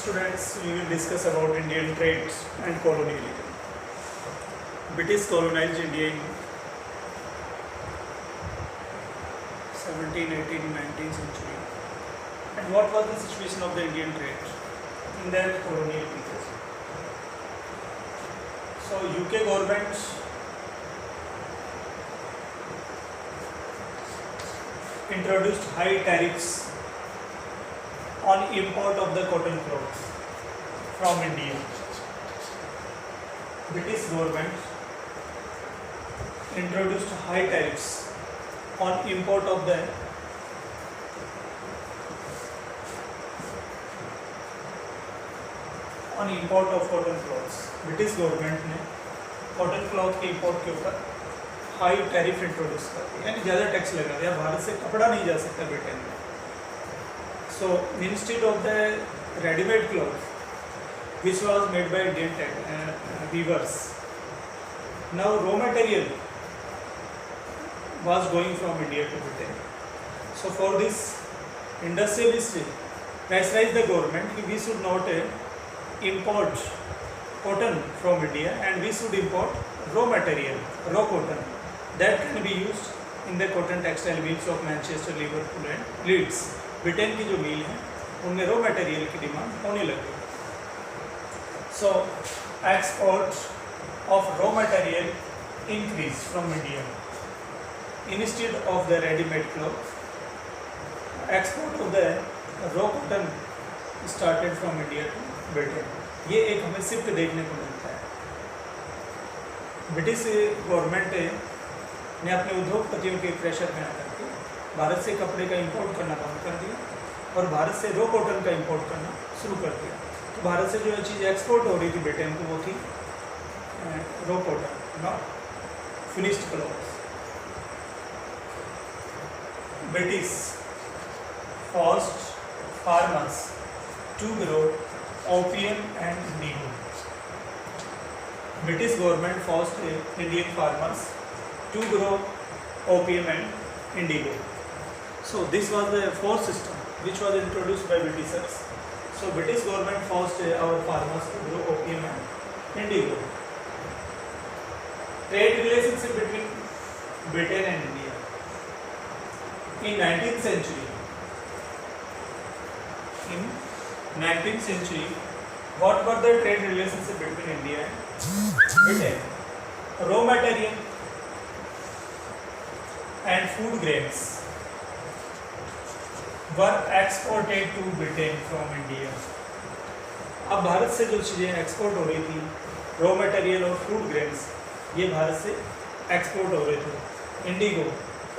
Students, we will discuss about Indian trade and colonialism. British colonized India in 17th, 18th, 19th century. And what was the situation of the Indian trade in their colonial period? So UK government introduced high tariffs on import of the cotton cloth from India. British government introduced high tariffs on import of the cotton cloths. British government ने cotton cloth के import के ऊपर high tariff introduce कर दिया, यानी ज़्यादा tax लगा दिया। भारत से कपड़ा नहीं जा सकता ब्रिटेन में। So instead of the ready-made cloth, which was made by Indian weavers, now raw material was going from India to Britain. So for this, industrialists pressurized the government that we should not import cotton from India and we should import raw material, raw cotton that can be used in the cotton textile mills of Manchester, Liverpool and Leeds. Britain की जो मिल है उनमें raw material की demand होने लगी। So export of raw material increase from India instead of the readymade cloth. Export of the raw cotton started from India to Britain. ये एक हमें शिफ्ट देखने को मिलता है। ब्रिटिश गवर्नमेंट ने अपने उद्योगपतियों के प्रेशर में आकर के भारत से कपड़े का इंपोर्ट करना बंद कर दिया और भारत से रॉ कॉटन का इंपोर्ट करना शुरू कर दिया। तो भारत से जो चीज़ एक्सपोर्ट हो रही थी ब्रिटेन को वो थी raw cotton, not finished cloths. British forced farmers to grow opium and indigo. British government forced Indian farmers to grow opium and indigo. So this was the forced system which was introduced by Britishers. So British government forced our farmers to grow opium and indigo. Trade relationship between Britain and India. In 19th century, what were the trade relationship between India and Britain? Raw material and food grains were exported to Britain from India. अब भारत से जो चीज़ें export हो रही थी, raw material और food grains, ये भारत से एक्सपोर्ट हो रहे थे। Indigo,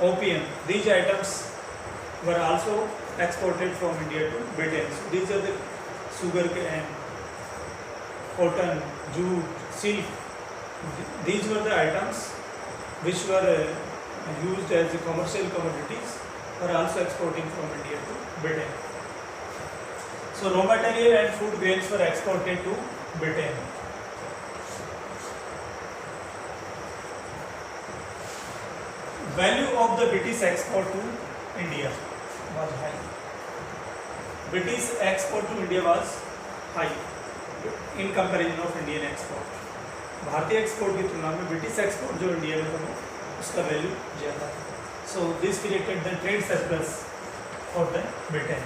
opium, these items were also exported from India to Britain. So these are the sugar cane, cotton, jute, silk. These were the items which were used as the commercial commodities were also exporting from India to Britain. So raw material and food grains were exported to Britain. Value of the British export to India was high. British export to India was high in comparison of Indian export. भारतीय export की तुलना में British export जो India में था उसका value ज़्यादा है। So this created the trade surplus for the Britain.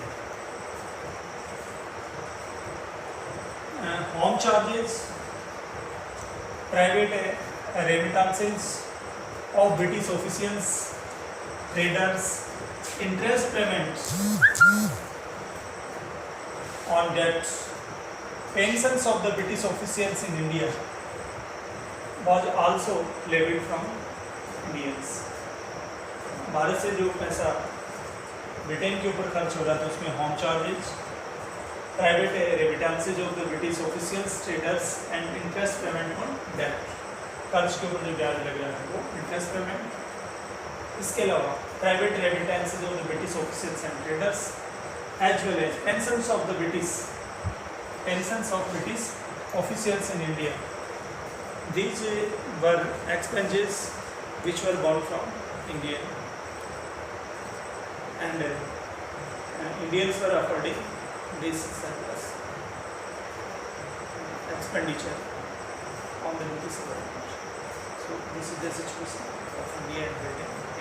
Home charges, private remittances of British officials, traders, interest payments on debts, pensions of the British officials in India was also levied from Indians. भारत से जो पैसा Britain के ऊपर खर्च हो रहा था उसमें home charges, private remittances of the British officials, traders and interest payment on debt, कर्ज के ऊपर जो ब्याज लग रहा है वो इंटरेस्ट पेमेंट। इसके अलावा private remittances of the British officials and traders as well as pensions of British officials in India. These were expenses which were borne from Indian and Indians were affording this surplus. expenditure on the duties of agriculture. So this is the situation of India and Britain.